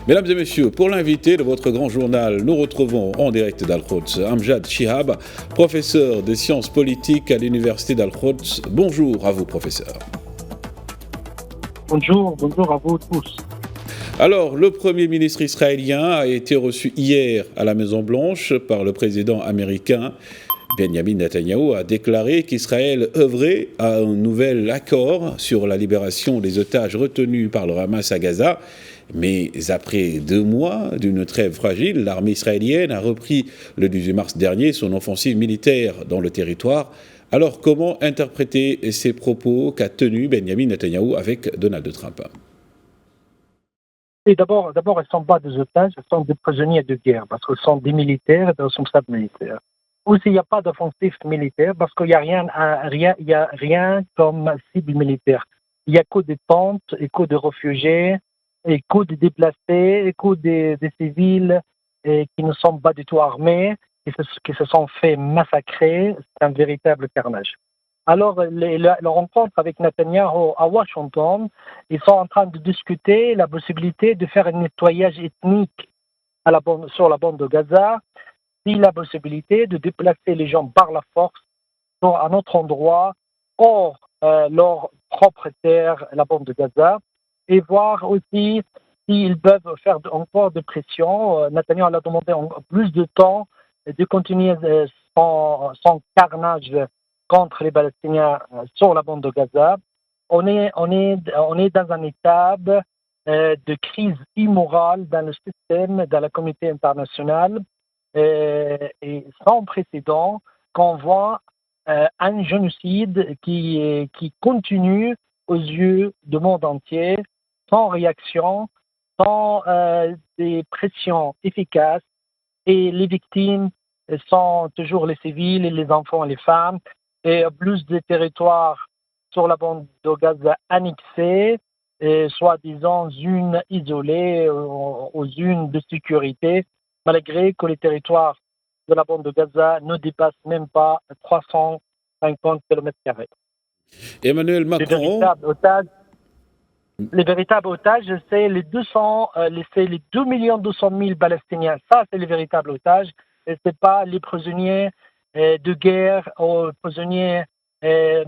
Mesdames et messieurs, pour l'invité de votre grand journal, nous retrouvons en direct d'Al-Quds Amjad Chihab, professeur de sciences politiques à l'université d'Al-Quds. Bonjour à vous, professeur. Bonjour à vous tous. Alors, le Premier ministre israélien a été reçu hier à la Maison-Blanche par le président américain. Benjamin Netanyahou a déclaré qu'Israël œuvrait à un nouvel accord sur la libération des otages retenus par le Hamas à Gaza. Mais après 2 mois d'une trêve fragile, l'armée israélienne a repris le 18 mars dernier son offensive militaire dans le territoire. Alors, comment interpréter ces propos qu'a tenus Benjamin Netanyahou avec Donald Trump ? Et d'abord, elles ne sont pas des otages, elles sont des prisonniers de guerre, parce que ce sont des militaires et des responsables militaires. Aussi, il n'y a pas d'offensive militaire, parce qu'il n'y a rien comme cible militaire. Il n'y a que des tentes, et que des réfugiés, et que des déplacés, et que des civils qui ne sont pas du tout armés, qui se sont fait massacrer. C'est un véritable carnage. Alors, la rencontre avec Netanyahou à Washington, ils sont en train de discuter la possibilité de faire un nettoyage ethnique sur la bande de Gaza, puis la possibilité de déplacer les gens par la force sur un autre endroit hors leur propre terre, la bande de Gaza, et voir aussi s'ils peuvent faire encore de pression. Netanyahou a demandé plus de temps de continuer son carnage contre les Palestiniens sur la bande de Gaza. On est dans un état de crise immorale dans le système, dans la communauté internationale, et sans précédent, qu'on voit un génocide qui continue aux yeux du monde entier, sans réaction, sans des pressions efficaces, et les victimes sont toujours les civils, les enfants et les femmes, et plus de territoires sur la bande de Gaza annexés, et soi-disant zones isolées, aux zones de sécurité, malgré que les territoires de la bande de Gaza ne dépassent même pas 350 km². Emmanuel Macron. Les véritables otages, c'est les 2 millions 200 000 Palestiniens. Ça, c'est les véritables otages. Et ce n'est pas les prisonniers de guerre ou prisonniers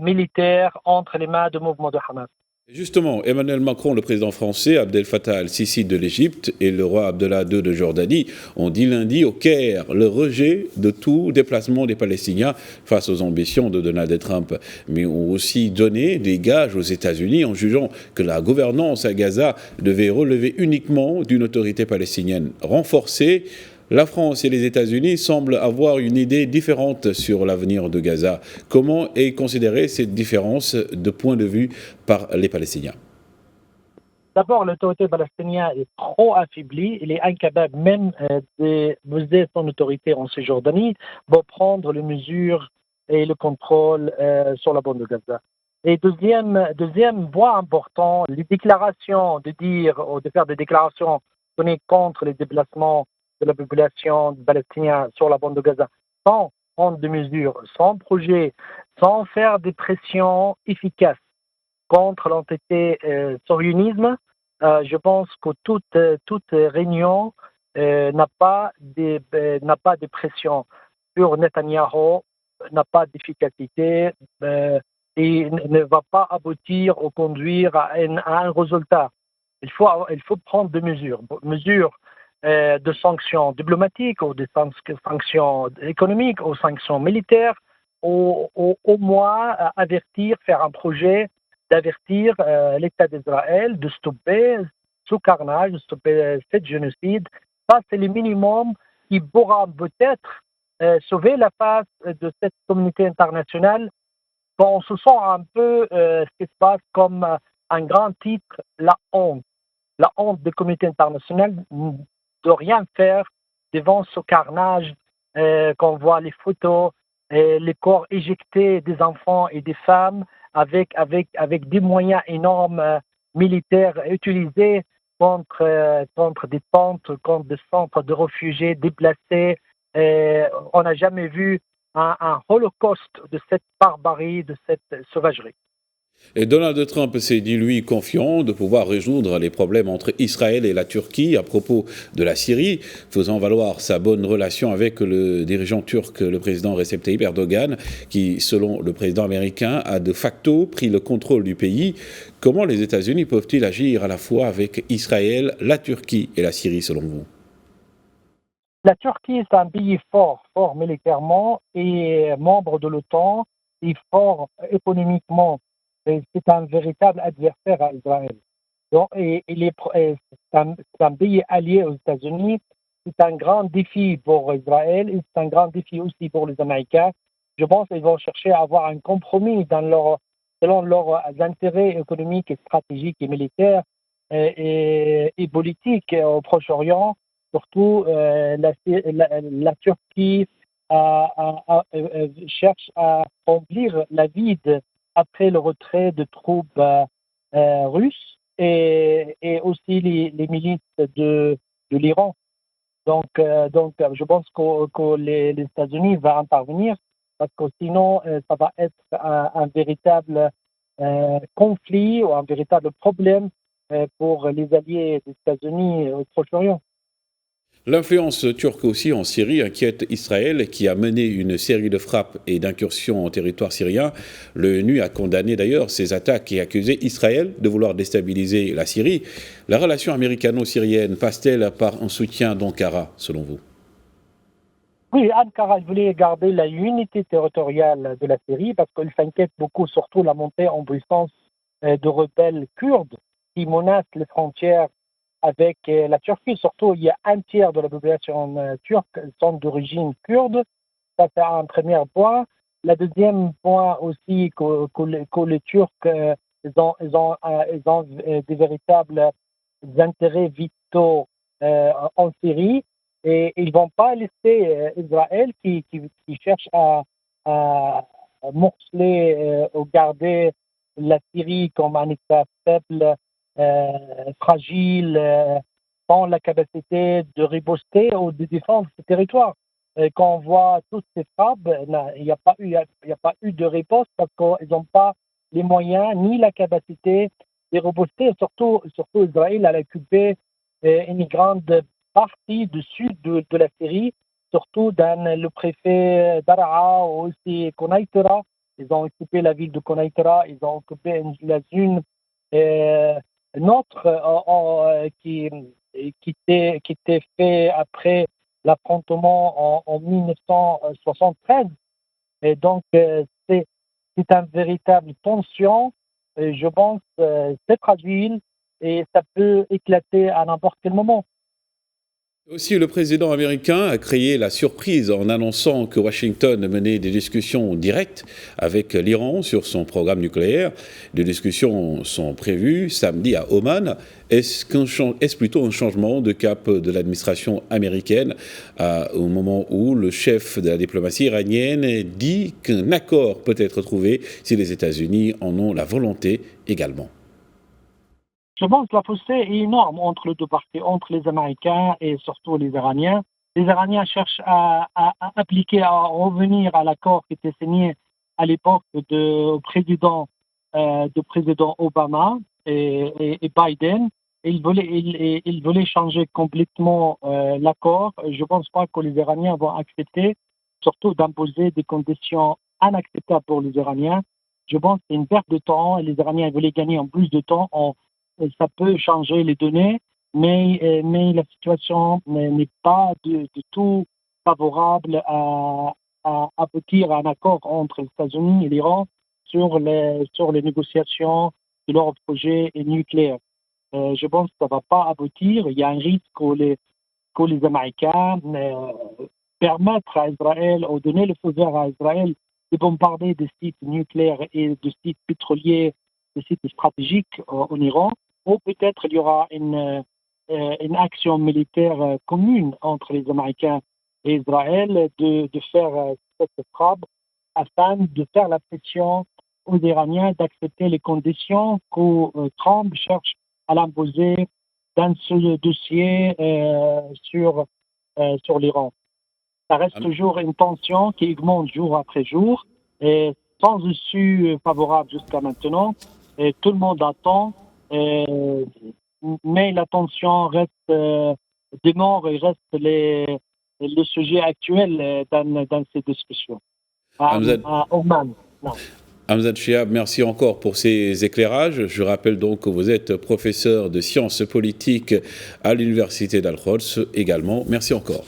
militaires entre les mains du mouvement de Hamas. Justement, Emmanuel Macron, le président français, Abdel Fattah al-Sisi de l'Égypte et le roi Abdallah II de Jordanie ont dit lundi au Caire le rejet de tout déplacement des Palestiniens face aux ambitions de Donald Trump, mais ont aussi donné des gages aux États-Unis en jugeant que la gouvernance à Gaza devait relever uniquement d'une autorité palestinienne renforcée. La France et les États-Unis semblent avoir une idée différente sur l'avenir de Gaza. Comment est considérée cette différence de point de vue par les Palestiniens ? D'abord, l'autorité palestinienne est trop affaiblie. Il est incapable même de poser son autorité en Cisjordanie pour prendre les mesures et le contrôle sur la bande de Gaza. Et deuxième point important, les déclarations de dire ou de faire des déclarations contre les déplacements de la population palestinienne sur la bande de Gaza sans prendre des mesures, sans projet, sans faire des pressions efficaces contre l'entité sionisme. Je pense que toute réunion n'a pas de pression sur Netanyahou, n'a pas d'efficacité et ne va pas aboutir ou conduire à un résultat. Il faut prendre des mesures de sanctions diplomatiques ou de sanctions économiques ou sanctions militaires, ou au moins avertir, faire un projet d'avertir l'État d'Israël de stopper ce carnage, de stopper ce génocide. Ça, c'est le minimum qui pourra peut-être sauver la face de cette communauté internationale. On se sent un peu ce qui se passe comme un grand titre, la honte. La honte des communautés internationales de rien faire devant ce carnage qu'on voit les photos, les corps éjectés des enfants et des femmes avec des moyens énormes militaires utilisés contre des tentes, contre des centres de réfugiés déplacés. On n'a jamais vu un holocauste de cette barbarie, de cette sauvagerie. Et Donald Trump s'est dit, lui, confiant de pouvoir résoudre les problèmes entre Israël et la Turquie à propos de la Syrie, faisant valoir sa bonne relation avec le dirigeant turc, le président Recep Tayyip Erdogan, qui, selon le président américain, a de facto pris le contrôle du pays. Comment les États-Unis peuvent-ils agir à la fois avec Israël, la Turquie et la Syrie, selon vous? La Turquie, c'est un pays fort militairement et membre de l'OTAN et fort économiquement. Et c'est un véritable adversaire à Israël. Donc, c'est un pays allié aux États-Unis. C'est un grand défi pour Israël et c'est un grand défi aussi pour les Américains. Je pense qu'ils vont chercher à avoir un compromis selon leurs intérêts économiques et stratégiques et militaires et politiques au Proche-Orient. Surtout, la Turquie cherche à remplir la vide après le retrait de troupes russes et aussi les milices de l'Iran. Donc, je pense que les États-Unis vont intervenir parce que sinon, ça va être un véritable conflit ou un véritable problème pour les alliés des États-Unis au Proche-Orient. L'influence turque aussi en Syrie inquiète Israël, qui a mené une série de frappes et d'incursions en territoire syrien. L'ONU a condamné d'ailleurs ces attaques et accusé Israël de vouloir déstabiliser la Syrie. La relation américano-syrienne passe-t-elle par un soutien d'Ankara, selon vous? Oui, Ankara voulait garder la unité territoriale de la Syrie parce qu'il s'inquiète beaucoup, surtout la montée en puissance de rebelles kurdes qui menacent les frontières avec la Turquie. Surtout, il y a un tiers de la population turque sont d'origine kurde. Ça, c'est un premier point. Le deuxième point aussi, que les Turcs ils ont des véritables intérêts vitaux en Syrie et ils ne vont pas laisser Israël qui cherche à morceler ou garder la Syrie comme un État faible, fragile, sans la capacité de riposter ou de défendre ce territoire. Quand on voit toutes ces frappes, il n'y a pas eu de réponse parce qu'ils n'ont pas les moyens ni la capacité de riposter. Surtout Israël a occupé une grande partie du sud de la Syrie, surtout dans le préfet Daraa ou aussi Konaïtara. Ils ont occupé la ville de Konaïtara, ils ont occupé la zone nôtre qui était fait après l'affrontement en 1973. Et donc, c'est une véritable tension. Et je pense c'est fragile et ça peut éclater à n'importe quel moment. Aussi, le président américain a créé la surprise en annonçant que Washington menait des discussions directes avec l'Iran sur son programme nucléaire. Des discussions sont prévues samedi à Oman. Est-ce plutôt un changement de cap de l'administration américaine au moment où le chef de la diplomatie iranienne dit qu'un accord peut être trouvé si les États-Unis en ont la volonté également? Je pense que la fossé est énorme entre les deux parties, entre les Américains et surtout les Iraniens. Les Iraniens cherchent à appliquer, à revenir à l'accord qui était signé à l'époque de président Obama et Biden. Ils voulaient changer complètement l'accord. Je ne pense pas que les Iraniens vont accepter, surtout d'imposer des conditions inacceptables pour les Iraniens. Je pense que c'est une perte de temps et les Iraniens voulaient gagner en plus de temps ça peut changer les données, mais la situation n'est pas du tout favorable à aboutir à un accord entre les États-Unis et l'Iran sur les négociations de leur projet nucléaire. Je pense que ça ne va pas aboutir. Il y a un risque que les Américains permettent à Israël ou donner le feu vert à Israël de bombarder des sites nucléaires et des sites pétroliers, des sites stratégiques en Iran. Ou peut-être il y aura une action militaire commune entre les Américains et Israël de faire cette frappe afin de faire la pression aux Iraniens d'accepter les conditions que Trump cherche à l'imposer dans ce dossier sur l'Iran. Ça reste toujours une tension qui augmente jour après jour et sans issue favorable jusqu'à maintenant. et tout le monde attend. Mais l'attention reste demeure et reste le sujet actuel dans ces discussions. Hamzat, À Oman. Non. Hamzat Chehab, merci encore pour ces éclairages. Je rappelle donc que vous êtes professeur de sciences politiques à l'Université d'Al-Quds également. Merci encore.